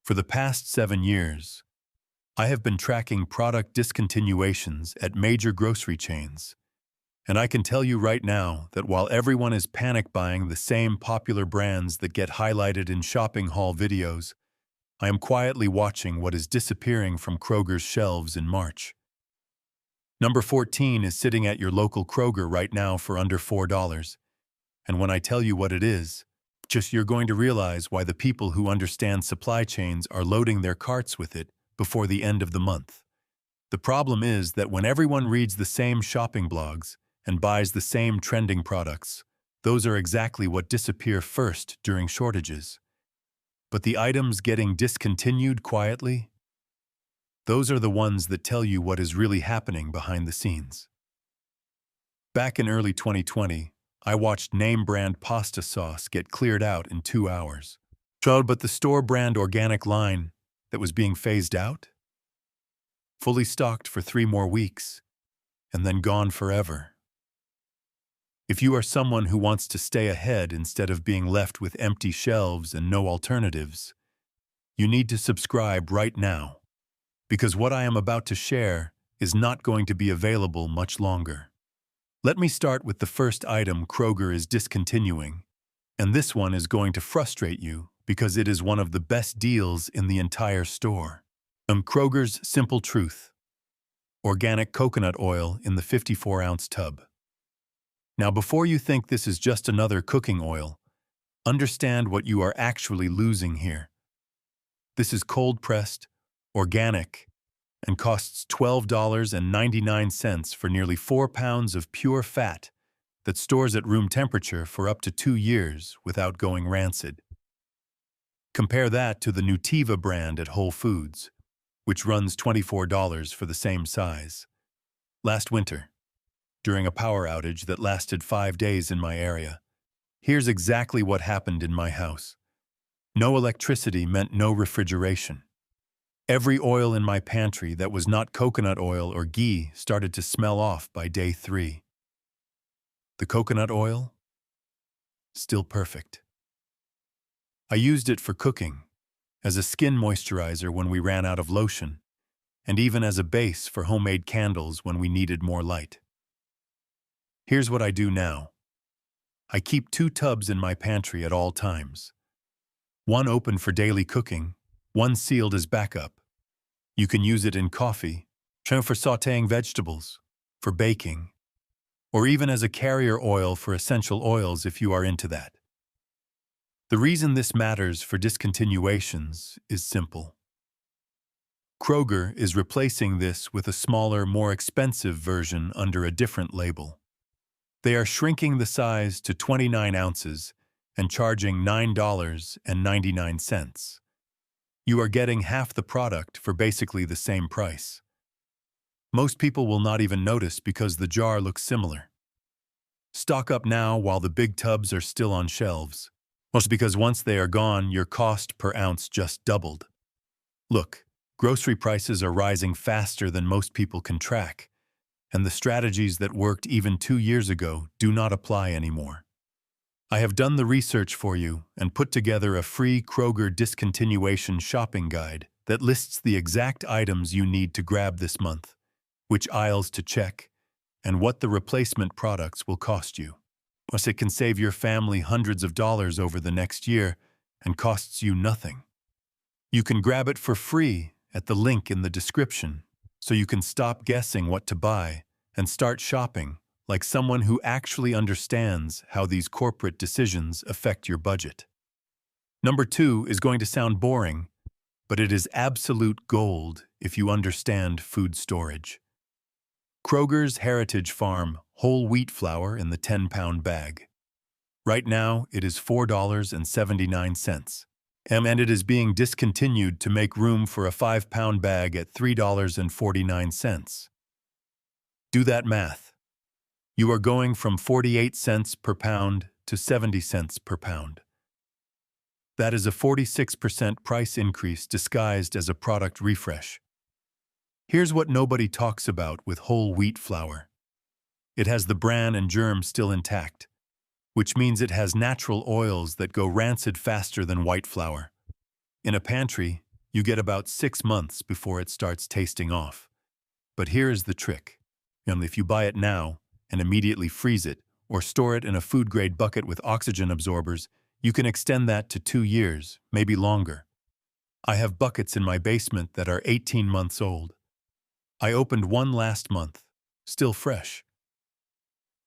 For the past 7 years, I have been tracking product discontinuations at major grocery chains, and I can tell you right now that while everyone is panic buying the same popular brands that get highlighted in shopping haul videos, I am quietly watching what is disappearing from Kroger's shelves in March. Number 14 is sitting at your local Kroger right now for under $4. And when I tell you what it is, you're going to realize why the people who understand supply chains are loading their carts with it before the end of the month. The problem is that when everyone reads the same shopping blogs and buys the same trending products, those are exactly what disappear first during shortages. But the items getting discontinued quietly, those are the ones that tell you what is really happening behind the scenes. Back in early 2020, I watched name-brand pasta sauce get cleared out in 2 hours. But the store-brand organic line that was being phased out? Fully stocked for 3 more weeks, and then gone forever. If you are someone who wants to stay ahead instead of being left with empty shelves and no alternatives, you need to subscribe right now, because what I am about to share is not going to be available much longer. Let me start with the first item Kroger is discontinuing, and this one is going to frustrate you because it is one of the best deals in the entire store. Kroger's Simple Truth: organic coconut oil in the 54-ounce tub. Now, before you think this is just another cooking oil, understand what you are actually losing here. This is cold-pressed, organic, and costs $12.99 for nearly 4 pounds of pure fat that stores at room temperature for up to 2 years without going rancid. Compare that to the Nutiva brand at Whole Foods, which runs $24 for the same size. Last winter, during a power outage that lasted 5 days in my area, here's exactly what happened in my house. No electricity meant no refrigeration. Every oil in my pantry that was not coconut oil or ghee started to smell off by day 3. The coconut oil? Still perfect. I used it for cooking, as a skin moisturizer when we ran out of lotion, and even as a base for homemade candles when we needed more light. Here's what I do now. I keep 2 tubs in my pantry at all times. One open for daily cooking, one sealed as backup. You can use it in coffee, for sautéing vegetables, for baking, or even as a carrier oil for essential oils if you are into that. The reason this matters for discontinuations is simple. Kroger is replacing this with a smaller, more expensive version under a different label. They are shrinking the size to 29 ounces and charging $9.99. You are getting half the product for basically the same price. Most people will not even notice because the jar looks similar. Stock up now while the big tubs are still on shelves. Most because once they are gone, your cost per ounce just doubled. Look, grocery prices are rising faster than most people can track, and the strategies that worked even 2 years ago do not apply anymore. I have done the research for you and put together a free Kroger discontinuation shopping guide that lists the exact items you need to grab this month, which aisles to check, and what the replacement products will cost you. Plus, it can save your family hundreds of dollars over the next year and costs you nothing. You can grab it for free at the link in the description, so you can stop guessing what to buy and start shopping like someone who actually understands how these corporate decisions affect your budget. Number 2 is going to sound boring, but it is absolute gold if you understand food storage. Kroger's Heritage Farm whole wheat flour in the 10-pound bag. Right now, it is $4.79, and it is being discontinued to make room for a 5-pound bag at $3.49. Do that math. You are going from 48 cents per pound to 70 cents per pound. That is a 46% price increase disguised as a product refresh. Here's what nobody talks about with whole wheat flour. It has the bran and germ still intact, which means it has natural oils that go rancid faster than white flour. In a pantry, You get about 6 months before it starts tasting off. But here is the trick. If you buy it now and immediately freeze it or store it in a food-grade bucket with oxygen absorbers, you can extend that to 2 years, maybe longer. I have buckets in my basement that are 18 months old. I opened one last month, still fresh.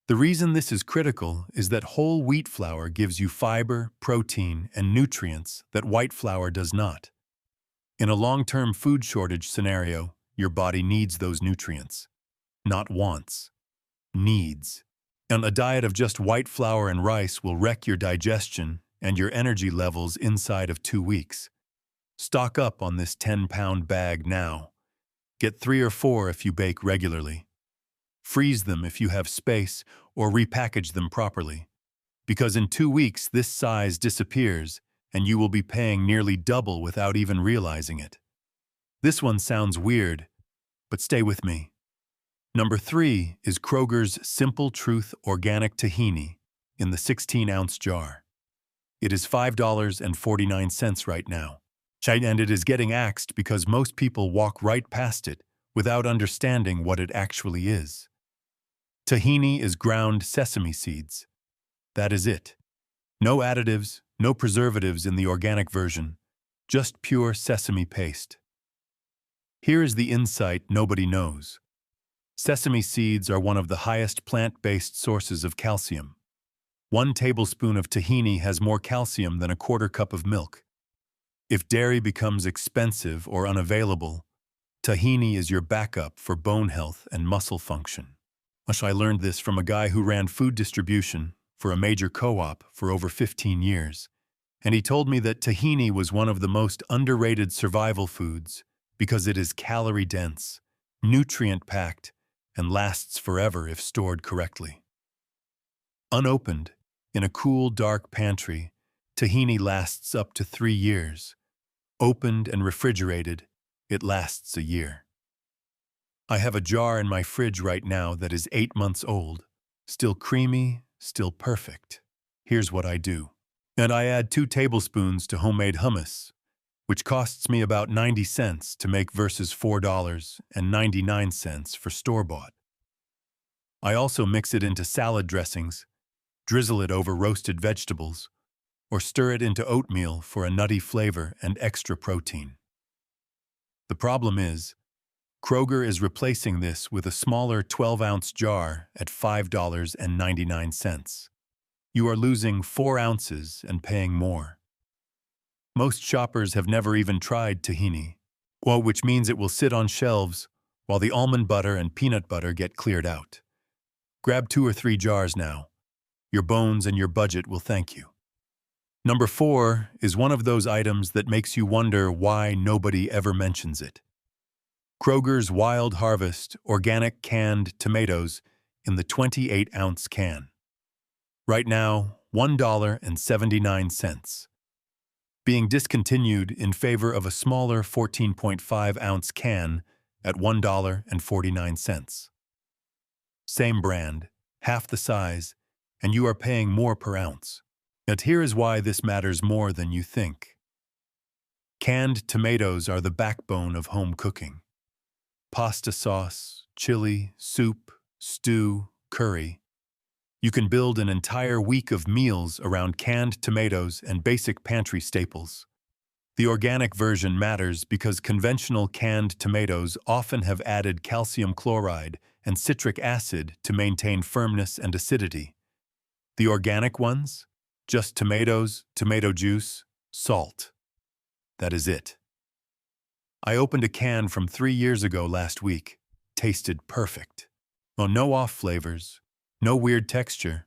The reason this is critical is that whole wheat flour gives you fiber, protein, and nutrients that white flour does not. In a long-term food shortage scenario, your body needs those nutrients. Not wants. Needs. And a diet of just white flour and rice will wreck your digestion and your energy levels inside of 2 weeks. Stock up on this 10-pound bag now. Get 3 or 4 if you bake regularly. Freeze them if you have space, or repackage them properly. Because in 2 weeks, this size disappears, and you will be paying nearly double without even realizing it. This one sounds weird, but stay with me. Number 3 is Kroger's Simple Truth Organic Tahini in the 16-ounce jar. It is $5.49 right now, and it is getting axed because most people walk right past it without understanding what it actually is. Tahini is ground sesame seeds. That is it. No additives, no preservatives in the organic version, just pure sesame paste. Here is the insight nobody knows. Sesame seeds are one of the highest plant-based sources of calcium. 1 tablespoon of tahini has more calcium than a quarter cup of milk. If dairy becomes expensive or unavailable, tahini is your backup for bone health and muscle function. I learned this from a guy who ran food distribution for a major co-op for over 15 years, and he told me that tahini was one of the most underrated survival foods because it is calorie-dense, nutrient-packed, and lasts forever if stored correctly. Unopened, in a cool, dark pantry, tahini lasts up to 3 years. Opened and refrigerated, it lasts a year. I have a jar in my fridge right now that is 8 months old, still creamy, still perfect. Here's what I do. And I add 2 tablespoons to homemade hummus, which costs me about 90 cents to make versus $4.99 for store-bought. I also mix it into salad dressings, drizzle it over roasted vegetables, or stir it into oatmeal for a nutty flavor and extra protein. The problem is, Kroger is replacing this with a smaller 12-ounce jar at $5.99. You are losing 4 ounces and paying more. Most shoppers have never even tried tahini, which means it will sit on shelves while the almond butter and peanut butter get cleared out. Grab 2 or 3 jars now. Your bones and your budget will thank you. Number 4 is one of those items that makes you wonder why nobody ever mentions it. Kroger's Wild Harvest organic canned tomatoes in the 28-ounce can. Right now, $1.79. Being discontinued in favor of a smaller 14.5-ounce can at $1.49. Same brand, half the size, and you are paying more per ounce. Yet here is why this matters more than you think. Canned tomatoes are the backbone of home cooking. Pasta sauce, chili, soup, stew, curry. You can build an entire week of meals around canned tomatoes and basic pantry staples. The organic version matters because conventional canned tomatoes often have added calcium chloride and citric acid to maintain firmness and acidity. The organic ones? Just tomatoes, tomato juice, salt. That is it. I opened a can from 3 years ago last week. Tasted perfect. No off flavors, no weird texture.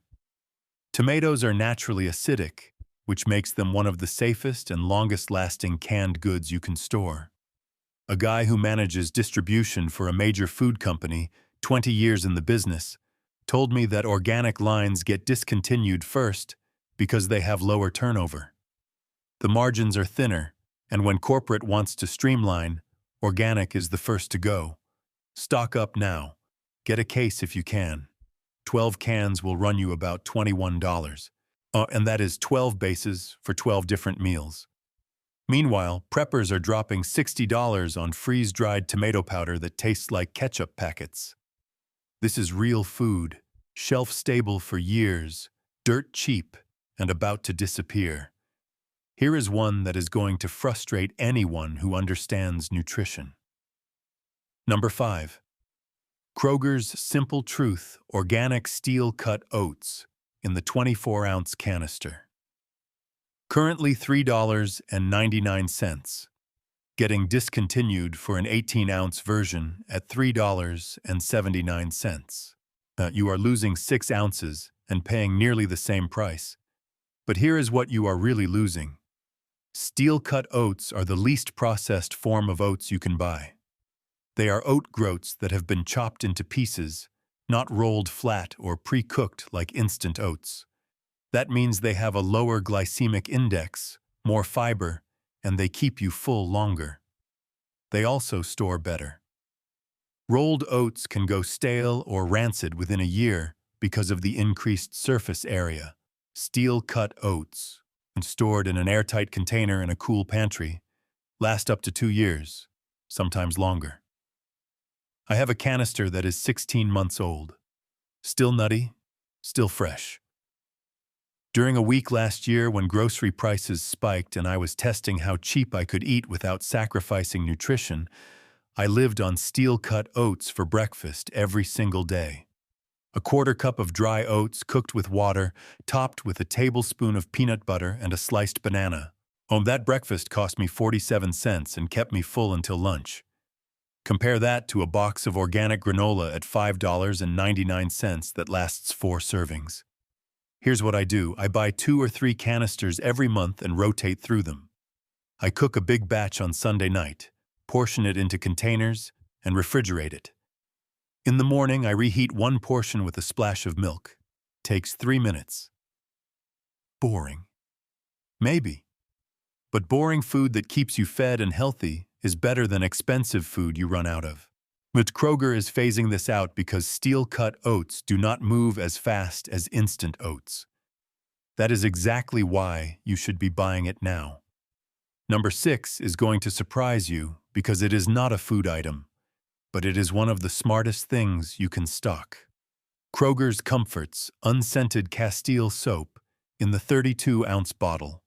Tomatoes are naturally acidic, which makes them one of the safest and longest-lasting canned goods you can store. A guy who manages distribution for a major food company, 20 years in the business, told me that organic lines get discontinued first because they have lower turnover. The margins are thinner, and when corporate wants to streamline, organic is the first to go. Stock up now. Get a case if you can. 12 cans will run you about $21. And that is 12 bases for 12 different meals. Meanwhile, preppers are dropping $60 on freeze-dried tomato powder that tastes like ketchup packets. This is real food, shelf-stable for years, dirt cheap, and about to disappear. Here is one that is going to frustrate anyone who understands nutrition. Number 5. Kroger's Simple Truth Organic Steel-Cut Oats in the 24-ounce canister. Currently $3.99, getting discontinued for an 18-ounce version at $3.79. You are losing 6 ounces and paying nearly the same price. But here is what you are really losing. Steel-cut oats are the least processed form of oats you can buy. They are oat groats that have been chopped into pieces, not rolled flat or pre-cooked like instant oats. That means they have a lower glycemic index, more fiber, and they keep you full longer. They also store better. Rolled oats can go stale or rancid within a year because of the increased surface area. Steel-cut oats, stored in an airtight container in a cool pantry, last up to 2 years, sometimes longer. I have a canister that is 16 months old. Still nutty, still fresh. During a week last year when grocery prices spiked and I was testing how cheap I could eat without sacrificing nutrition, I lived on steel-cut oats for breakfast every single day. A quarter cup of dry oats cooked with water, topped with a tablespoon of peanut butter and a sliced banana. That breakfast cost me 47 cents and kept me full until lunch. Compare that to a box of organic granola at $5.99 that lasts 4 servings. Here's what I do. I buy 2 or 3 canisters every month and rotate through them. I cook a big batch on Sunday night, portion it into containers, and refrigerate it. In the morning, I reheat 1 portion with a splash of milk. Takes 3 minutes. Boring. Maybe. But boring food that keeps you fed and healthy is better than expensive food you run out of. But Kroger is phasing this out because steel-cut oats do not move as fast as instant oats. That is exactly why you should be buying it now. Number 6 is going to surprise you because it is not a food item, but it is one of the smartest things you can stock. Kroger's Comforts unscented Castile soap in the 32-ounce bottle.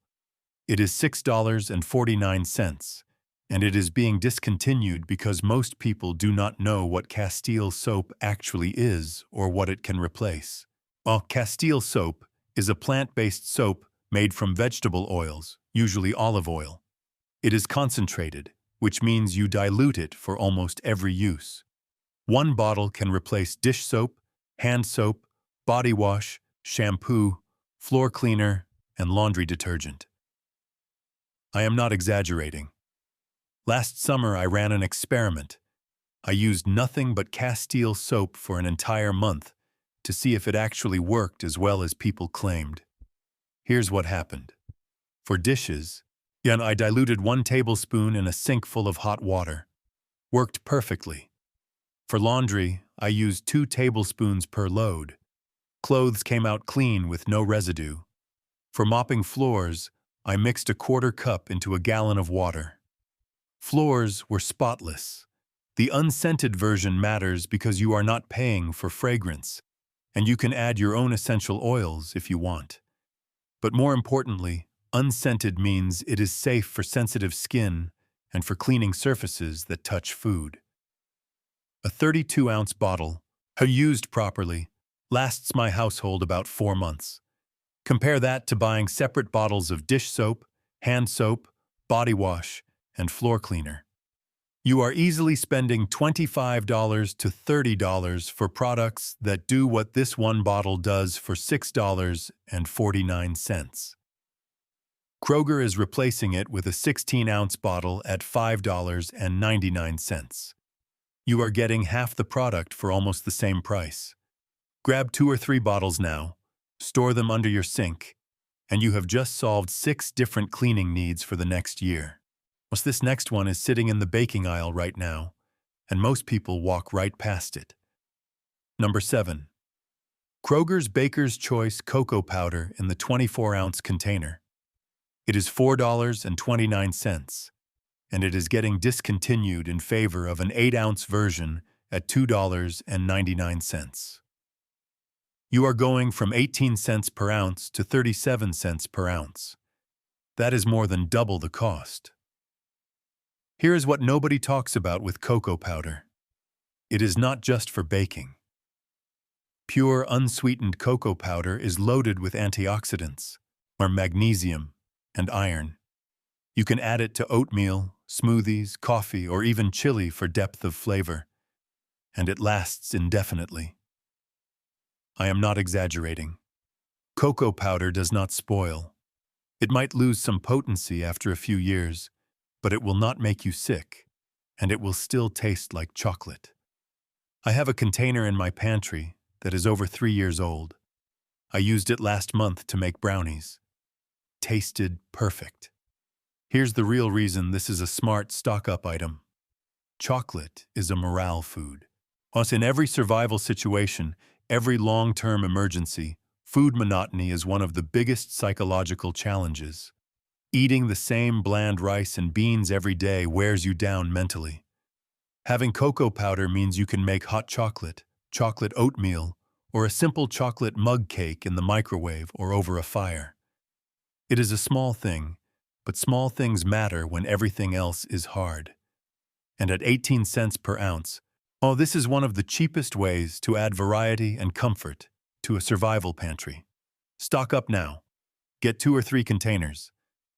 It is $6.49. And it is being discontinued because most people do not know what Castile soap actually is or what it can replace. While Castile soap is a plant-based soap made from vegetable oils, usually olive oil. It is concentrated, which means you dilute it for almost every use. 1 bottle can replace dish soap, hand soap, body wash, shampoo, floor cleaner, and laundry detergent. I am not exaggerating. Last summer, I ran an experiment. I used nothing but Castile soap for an entire month to see if it actually worked as well as people claimed. Here's what happened. For dishes, I diluted 1 tablespoon in a sink full of hot water. Worked perfectly. For laundry, I used 2 tablespoons per load. Clothes came out clean with no residue. For mopping floors, I mixed a quarter cup into a gallon of water. Floors were spotless. The unscented version matters because you are not paying for fragrance, and you can add your own essential oils if you want. But more importantly, unscented means it is safe for sensitive skin and for cleaning surfaces that touch food. A 32-ounce bottle, used properly, lasts my household about 4 months. Compare that to buying separate bottles of dish soap, hand soap, body wash, and floor cleaner. You are easily spending $25 to $30 for products that do what this 1 bottle does for $6.49. Kroger is replacing it with a 16-ounce bottle at $5.99. You are getting half the product for almost the same price. Grab 2 or 3 bottles now, store them under your sink, and you have just solved 6 different cleaning needs for the next year. This next one is sitting in the baking aisle right now, and most people walk right past it. Number 7. Kroger's Baker's Choice Cocoa Powder in the 24-ounce container. It is $4.29, and it is getting discontinued in favor of an 8-ounce version at $2.99. You are going from 18 cents per ounce to 37 cents per ounce. That is more than double the cost. Here is what nobody talks about with cocoa powder. It is not just for baking. Pure, unsweetened cocoa powder is loaded with antioxidants, or magnesium, and iron. You can add it to oatmeal, smoothies, coffee, or even chili for depth of flavor, and it lasts indefinitely. I am not exaggerating. Cocoa powder does not spoil. It might lose some potency after a few years, but it will not make you sick, and it will still taste like chocolate. I have a container in my pantry that is over 3 years old. I used it last month to make brownies. Tasted perfect. Here's the real reason this is a smart stock-up item. Chocolate is a morale food. Thus, in every survival situation, every long-term emergency, food monotony is one of the biggest psychological challenges. Eating the same bland rice and beans every day wears you down mentally. Having cocoa powder means you can make hot chocolate, chocolate oatmeal, or a simple chocolate mug cake in the microwave or over a fire. It is a small thing, but small things matter when everything else is hard. And at 18 cents per ounce, this is one of the cheapest ways to add variety and comfort to a survival pantry. Stock up now. Get 2 or 3 containers.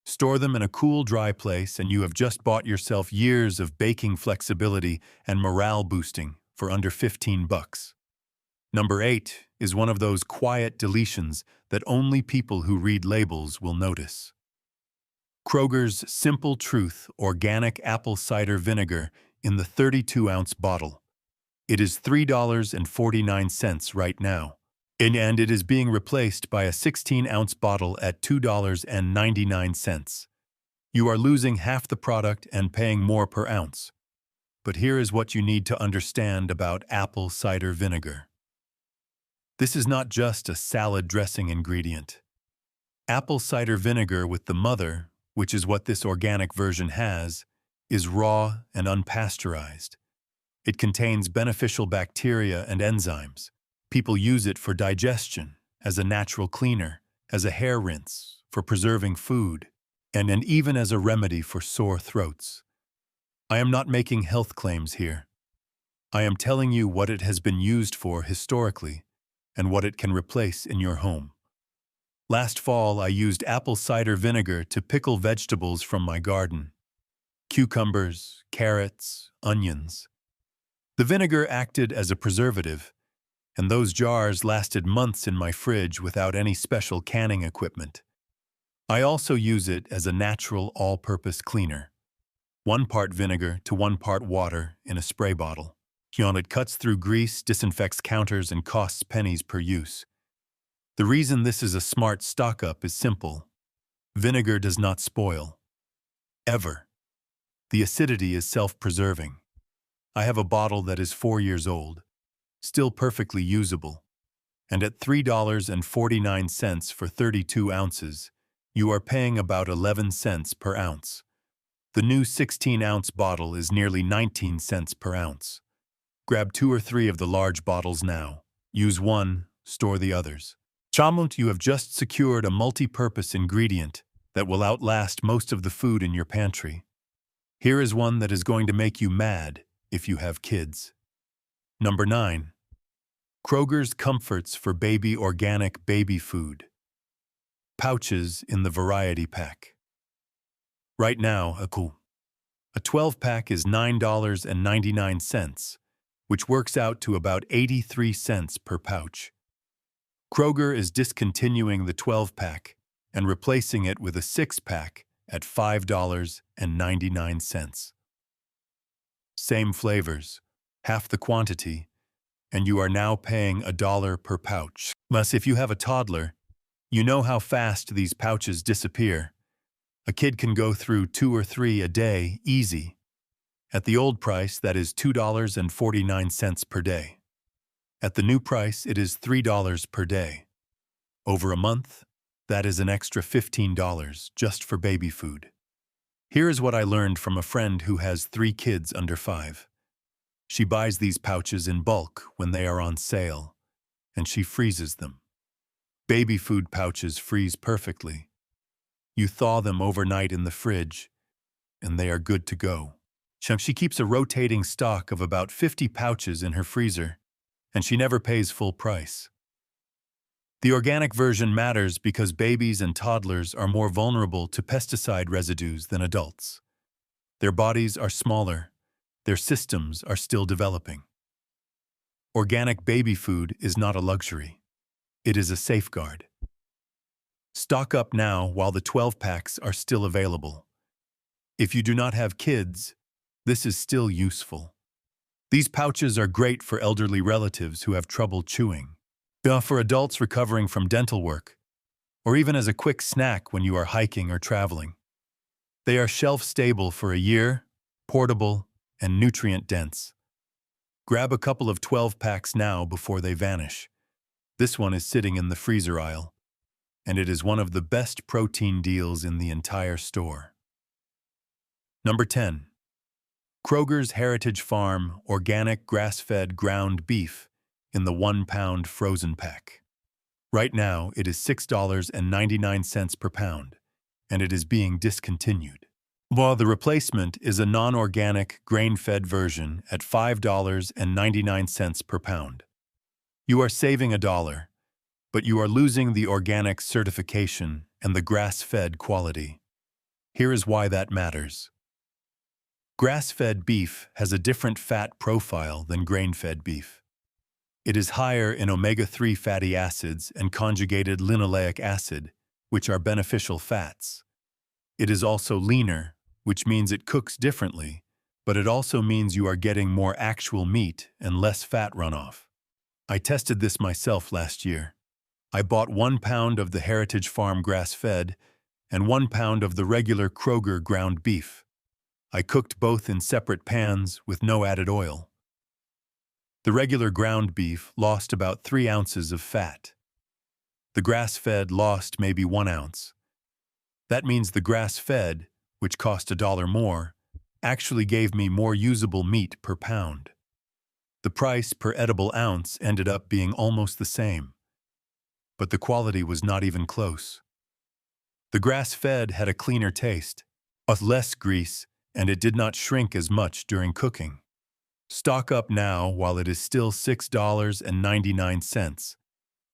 Store them in a cool, dry place, and you have just bought yourself years of baking flexibility and morale boosting for under $15. Number 8 is one of those quiet deletions that only people who read labels will notice. Kroger's Simple Truth Organic Apple Cider Vinegar in the 32-ounce bottle. It is $3.49 right now, and it is being replaced by a 16-ounce bottle at $2.99. You are losing half the product and paying more per ounce. But here is what you need to understand about apple cider vinegar. This is not just a salad dressing ingredient. Apple cider vinegar with the mother, which is what this organic version has, is raw and unpasteurized. It contains beneficial bacteria and enzymes. People use it for digestion, as a natural cleaner, as a hair rinse, for preserving food, and even as a remedy for sore throats. I am not making health claims here. I am telling you what it has been used for historically and what it can replace in your home. Last fall, I used apple cider vinegar to pickle vegetables from my garden. Cucumbers, carrots, onions. The vinegar acted as a preservative, and those jars lasted months in my fridge without any special canning equipment. I also use it as a natural all-purpose cleaner. 1 part vinegar to 1 part water in a spray bottle. It cuts through grease, disinfects counters, and costs pennies per use. The reason this is a smart stock-up is simple. Vinegar does not spoil. Ever. The acidity is self-preserving. I have a bottle that is 4 years old, still perfectly usable, and at $3.49 for 32 ounces, you are paying about 11 cents per ounce. The new 16-ounce bottle is nearly 19 cents per ounce. Grab 2 or 3 of the large bottles now. Use one, store the others. Chamont, you have just secured a multi-purpose ingredient that will outlast most of the food in your pantry. Here is one that is going to make you mad if you have kids. Number 9. Kroger's Comforts for Baby Organic Baby Food. Pouches in the variety pack. Right now, a 12-pack is $9.99, which works out to about 83 cents per pouch. Kroger is discontinuing the 12-pack and replacing it with a 6-pack at $5.99. Same flavors, half the quantity, and you are now paying $1 per pouch. Plus, if you have a toddler, you know how fast these pouches disappear. A kid can go through 2 or 3 a day, easy. At the old price, that is $2.49 per day. At the new price, it is $3 per day. Over a month, That is an extra $15 just for baby food. Here is what I learned from a friend who has 3 kids under 5. She buys these pouches in bulk when they are on sale, and she freezes them. Baby food pouches freeze perfectly. You thaw them overnight in the fridge, and they are good to go. She keeps a rotating stock of about 50 pouches in her freezer, and she never pays full price. The organic version matters because babies and toddlers are more vulnerable to pesticide residues than adults. Their bodies are smaller. Their systems are still developing. Organic baby food is not a luxury. It is a safeguard. Stock up now while the 12-packs are still available. If you do not have kids, this is still useful. These pouches are great for elderly relatives who have trouble chewing, for adults recovering from dental work, or even as a quick snack when you are hiking or traveling. They are shelf-stable for a year, portable, and nutrient-dense. Grab a couple of 12-packs now before they vanish. This one is sitting in the freezer aisle, and it is one of the best protein deals in the entire store. Number 10. Kroger's Heritage Farm Organic Grass-Fed Ground Beef in the 1-pound frozen pack. Right now, it is $6.99 per pound, and it is being discontinued. While the replacement is a non-organic, grain-fed version at $5.99 per pound. You are saving $1, but you are losing the organic certification and the grass-fed quality. Here is why that matters. Grass-fed beef has a different fat profile than grain-fed beef. It is higher in omega-3 fatty acids and conjugated linoleic acid, which are beneficial fats. It is also leaner, which means it cooks differently, but it also means you are getting more actual meat and less fat runoff. I tested this myself last year. I bought 1 pound of the Heritage Farm grass-fed and 1 pound of the regular Kroger ground beef. I cooked both in separate pans with no added oil. The regular ground beef lost about 3 ounces of fat. The grass-fed lost maybe 1 ounce. That means the grass-fed, which cost $1 more, actually gave me more usable meat per pound. The price per edible ounce ended up being almost the same, but the quality was not even close. The grass-fed had a cleaner taste, with less grease, and it did not shrink as much during cooking. Stock up now while it is still $6.99.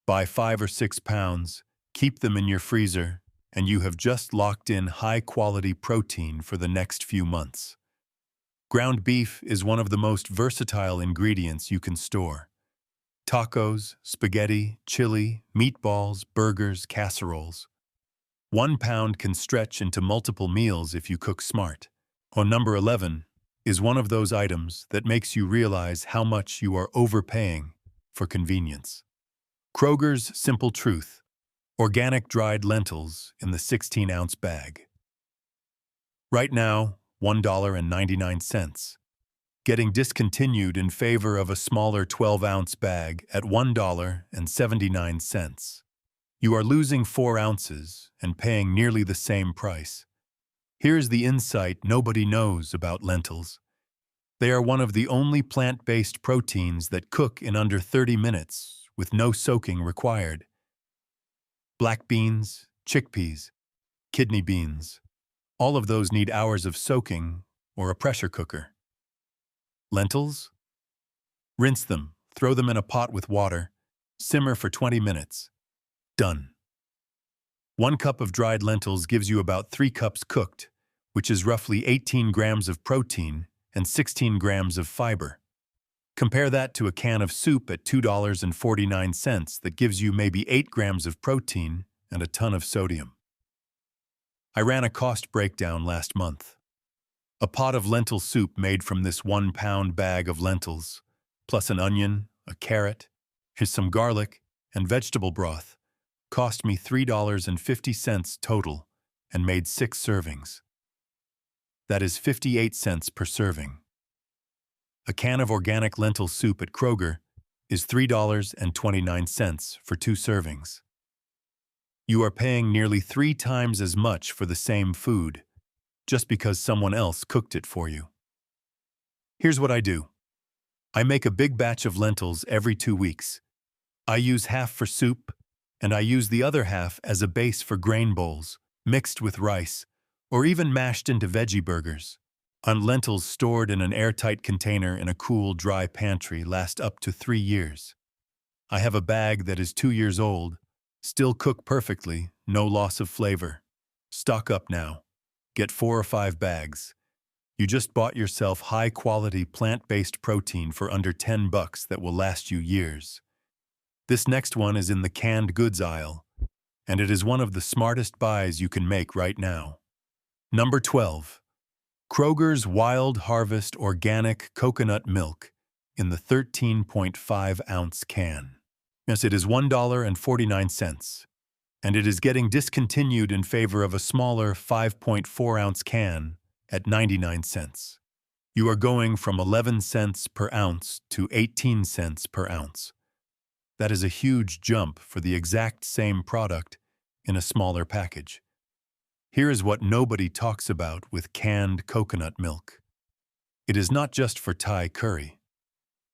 Buy 5 or 6 pounds, keep them in your freezer, and you have just locked in high-quality protein for the next few months. Ground beef is one of the most versatile ingredients you can store. Tacos, spaghetti, chili, meatballs, burgers, casseroles. 1 pound can stretch into multiple meals if you cook smart. On number 11 is one of those items that makes you realize how much you are overpaying for convenience. Kroger's Simple Truth. Organic dried lentils in the 16-ounce bag. Right now, $1.99. Getting discontinued in favor of a smaller 12-ounce bag at $1.79. You are losing 4 ounces and paying nearly the same price. Here's the insight nobody knows about lentils. They are one of the only plant-based proteins that cook in under 30 minutes with no soaking required. Black beans, chickpeas, kidney beans, all of those need hours of soaking or a pressure cooker. Lentils? Rinse them, throw them in a pot with water, simmer for 20 minutes. Done. 1 cup of dried lentils gives you about 3 cups cooked, which is roughly 18 grams of protein and 16 grams of fiber. Compare that to a can of soup at $2.49 that gives you maybe 8 grams of protein and a ton of sodium. I ran a cost breakdown last month. A pot of lentil soup made from this 1-pound bag of lentils, plus an onion, a carrot, here's some garlic, and vegetable broth, cost me $3.50 total and made 6 servings. That is 58 cents per serving. A can of organic lentil soup at Kroger is $3.29 for 2 servings. You are paying nearly 3 times as much for the same food, just because someone else cooked it for you. Here's what I do. I make a big batch of lentils every 2 weeks. I use half for soup, and I use the other half as a base for grain bowls, mixed with rice, or even mashed into veggie burgers. Lentils stored in an airtight container in a cool, dry pantry last up to 3 years. I have a bag that is 2 years old, still cook perfectly, no loss of flavor. Stock up now. Get 4 or 5 bags. You just bought yourself high-quality plant-based protein for under $10 that will last you years. This next one is in the canned goods aisle, and it is one of the smartest buys you can make right now. Number 12. Kroger's Wild Harvest Organic Coconut Milk in the 13.5-ounce can. Yes, it is $1.49, and it is getting discontinued in favor of a smaller 5.4-ounce can at 99 cents. You are going from 11 cents per ounce to 18 cents per ounce. That is a huge jump for the exact same product in a smaller package. Here is what nobody talks about with canned coconut milk. It is not just for Thai curry.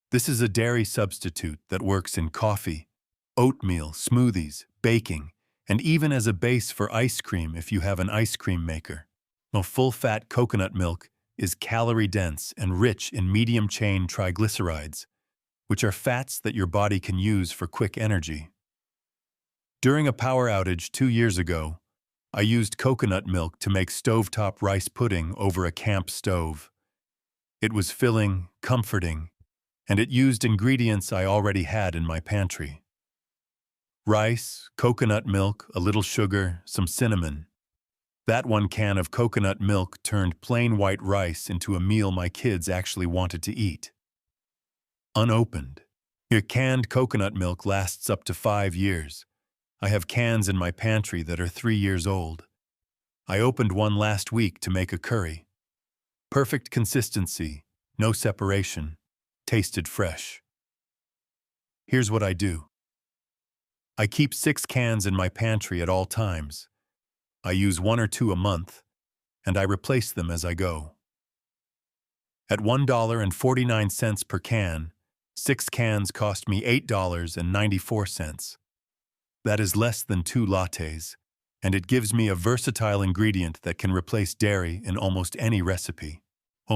This is a dairy substitute that works in coffee, oatmeal, smoothies, baking, and even as a base for ice cream if you have an ice cream maker. Full-fat coconut milk is calorie-dense and rich in medium-chain triglycerides, which are fats that your body can use for quick energy. During a power outage 2 years ago, I used coconut milk to make stovetop rice pudding over a camp stove. It was filling, comforting, and it used ingredients I already had in my pantry. Rice, coconut milk, a little sugar, some cinnamon. That one can of coconut milk turned plain white rice into a meal my kids actually wanted to eat. Unopened. Your canned coconut milk lasts up to 5 years. I have cans in my pantry that are 3 years old. I opened one last week to make a curry. Perfect consistency, no separation, tasted fresh. Here's what I do. I keep 6 cans in my pantry at all times. I use 1 or 2 a month, and I replace them as I go. At $1.49 per can, 6 cans cost me $8.94. That is less than 2 lattes, and it gives me a versatile ingredient that can replace dairy in almost any recipe.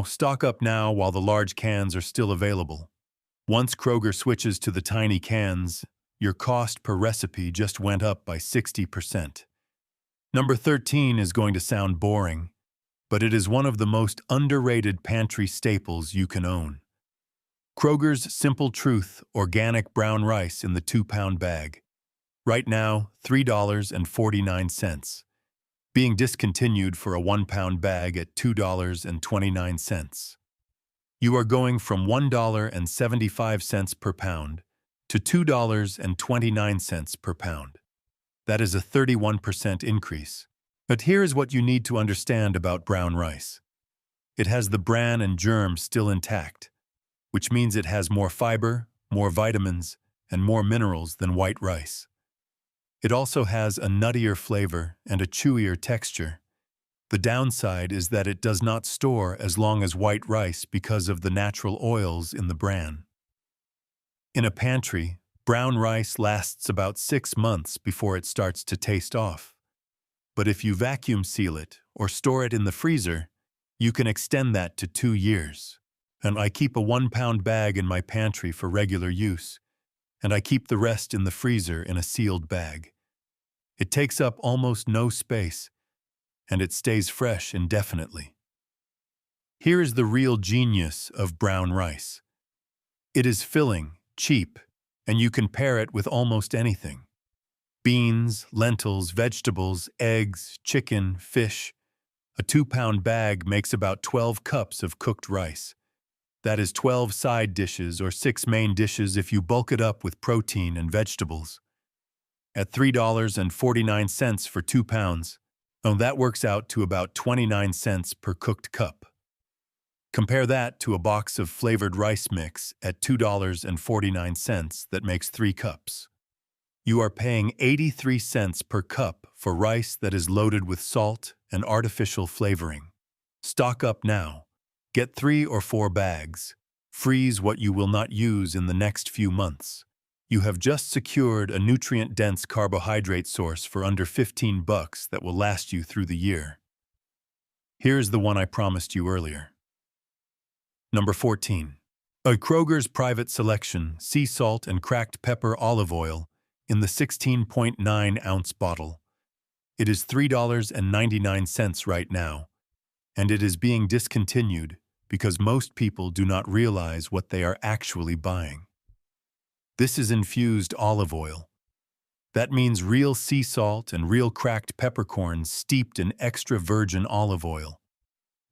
Stock up now while the large cans are still available. Once Kroger switches to the tiny cans, your cost per recipe just went up by 60%. Number 13 is going to sound boring, but it is one of the most underrated pantry staples you can own. Kroger's Simple Truth organic brown rice in the 2-pound bag. Right now, $3.49. Being discontinued for a 1-pound bag at $2.29. You are going from $1.75 per pound to $2.29 per pound. That is a 31% increase. But here is what you need to understand about brown rice. It has the bran and germ still intact, which means it has more fiber, more vitamins, and more minerals than white rice. It also has a nuttier flavor and a chewier texture. The downside is that it does not store as long as white rice because of the natural oils in the bran. In a pantry, brown rice lasts about 6 months before it starts to taste off. But if you vacuum seal it or store it in the freezer, you can extend that to 2 years. And I keep a 1-pound bag in my pantry for regular use, and I keep the rest in the freezer in a sealed bag. It takes up almost no space, and it stays fresh indefinitely. Here is the real genius of brown rice. It is filling, cheap, and you can pair it with almost anything. Beans, lentils, vegetables, eggs, chicken, fish. A 2-pound bag makes about 12 cups of cooked rice. That is 12 side dishes or 6 main dishes if you bulk it up with protein and vegetables. At $3.49 for 2 pounds, that works out to about 29 cents per cooked cup. Compare that to a box of flavored rice mix at $2.49 that makes 3 cups. You are paying 83 cents per cup for rice that is loaded with salt and artificial flavoring. Stock up now. Get 3 or 4 bags. Freeze what you will not use in the next few months. You have just secured a nutrient-dense carbohydrate source for under $15 that will last you through the year. Here's the one I promised you earlier. Number 14. A Kroger's Private Selection sea salt and cracked pepper olive oil in the 16.9-ounce bottle. It is $3.99 right now, and it is being discontinued because most people do not realize what they are actually buying. This is infused olive oil. That means real sea salt and real cracked peppercorns steeped in extra virgin olive oil.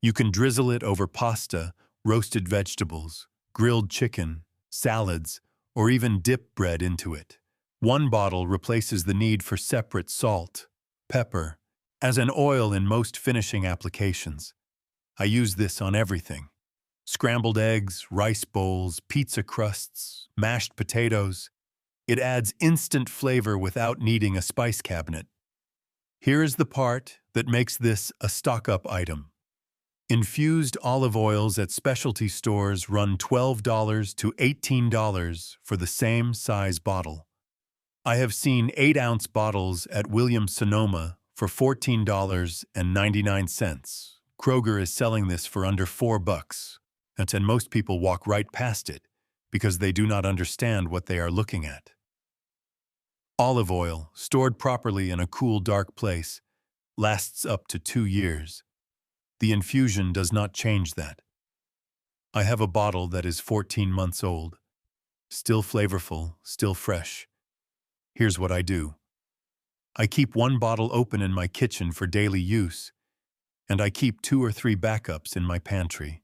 You can drizzle it over pasta, roasted vegetables, grilled chicken, salads, or even dip bread into it. One bottle replaces the need for separate salt, pepper, as an oil in most finishing applications. I use this on everything. Scrambled eggs, rice bowls, pizza crusts, mashed potatoes. It adds instant flavor without needing a spice cabinet. Here is the part that makes this a stock-up item. Infused olive oils at specialty stores run $12 to $18 for the same size bottle. I have seen 8-ounce bottles at Williams-Sonoma for $14.99. Kroger is selling this for under $4, and most people walk right past it because they do not understand what they are looking at. Olive oil, stored properly in a cool, dark place, lasts up to 2 years. The infusion does not change that. I have a bottle that is 14 months old. Still flavorful, still fresh. Here's what I do. I keep one bottle open in my kitchen for daily use, and I keep 2 or 3 backups in my pantry.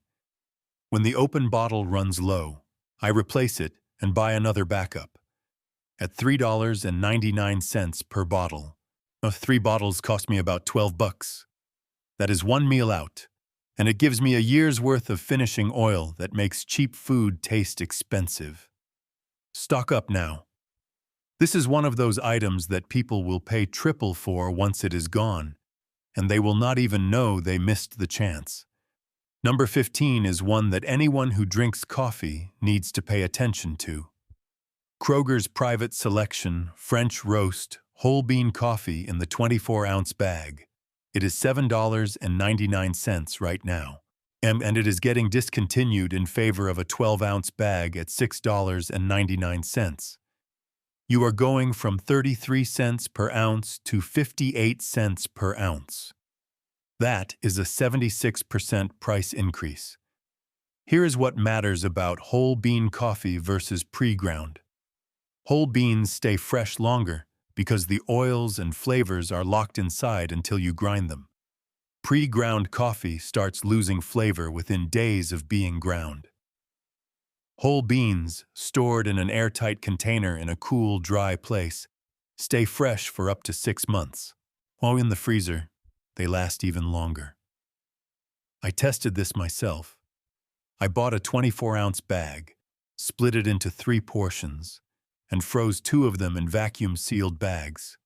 When the open bottle runs low, I replace it and buy another backup. At $3.99 per bottle. 3 bottles cost me about $12. That is 1 meal out, and it gives me a year's worth of finishing oil that makes cheap food taste expensive. Stock up now. This is one of those items that people will pay triple for once it is gone, and they will not even know they missed the chance. Number 15 is one that anyone who drinks coffee needs to pay attention to. Kroger's Private Selection French Roast Whole Bean Coffee in the 24-ounce bag. It is $7.99 right now, and it is getting discontinued in favor of a 12-ounce bag at $6.99. You are going from 33 cents per ounce to 58 cents per ounce. That is a 76% price increase. Here is what matters about whole bean coffee versus pre-ground. Whole beans stay fresh longer because the oils and flavors are locked inside until you grind them. Pre-ground coffee starts losing flavor within days of being ground. Whole beans, stored in an airtight container in a cool, dry place, stay fresh for up to 6 months. While in the freezer, they last even longer. I tested this myself. I bought a 24-ounce bag, split it into 3 portions, and froze 2 of them in vacuum-sealed bags.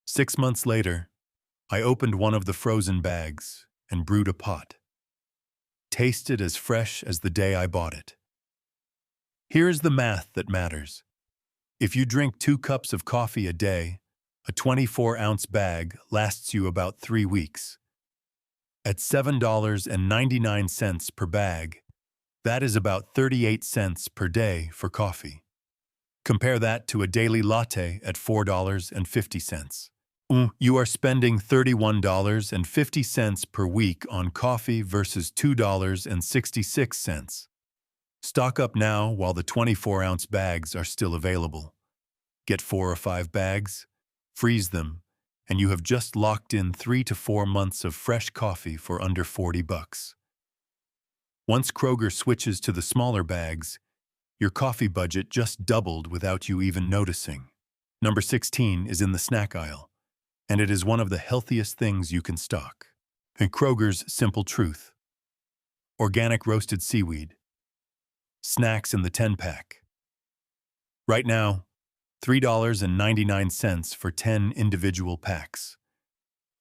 6 months later, I opened one of the frozen bags and brewed a pot. Tasted as fresh as the day I bought it. Here is the math that matters. If you drink 2 cups of coffee a day, a 24-ounce bag lasts you about 3 weeks. At $7.99 per bag, that is about 38 cents per day for coffee. Compare that to a daily latte at $4.50. You are spending $31.50 per week on coffee versus $2.66. Stock up now while the 24-ounce bags are still available. Get 4 or 5 bags, freeze them, and you have just locked in 3 to 4 months of fresh coffee for under $40. Once Kroger switches to the smaller bags, your coffee budget just doubled without you even noticing. Number 16 is in the snack aisle, and it is one of the healthiest things you can stock. Kroger's Simple Truth. Organic roasted seaweed. Snacks in the 10-pack. Right now, $3.99 for 10 individual packs.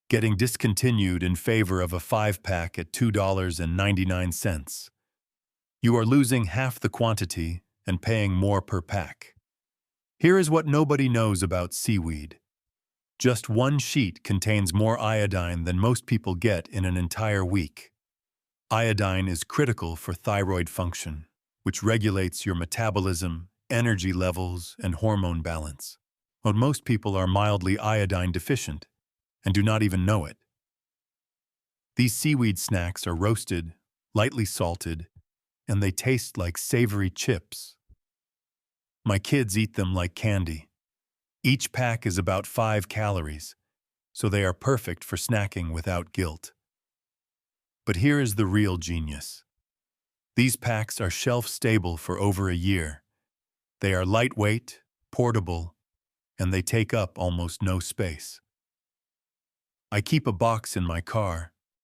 Getting discontinued in favor of a 5-pack at $2.99. You are losing half the quantity and paying more per pack. Here is what nobody knows about seaweed. Just one sheet contains more iodine than most people get in an entire week. Iodine is critical for thyroid function, which regulates your metabolism, energy levels, and hormone balance. But most people are mildly iodine deficient and do not even know it. These seaweed snacks are roasted, lightly salted, and they taste like savory chips. My kids eat them like candy. Each pack is about 5 calories, so they are perfect for snacking without guilt. But here is the real genius. These packs are shelf-stable for over a year. They are lightweight, portable, and they take up almost no space. I keep a box in my car,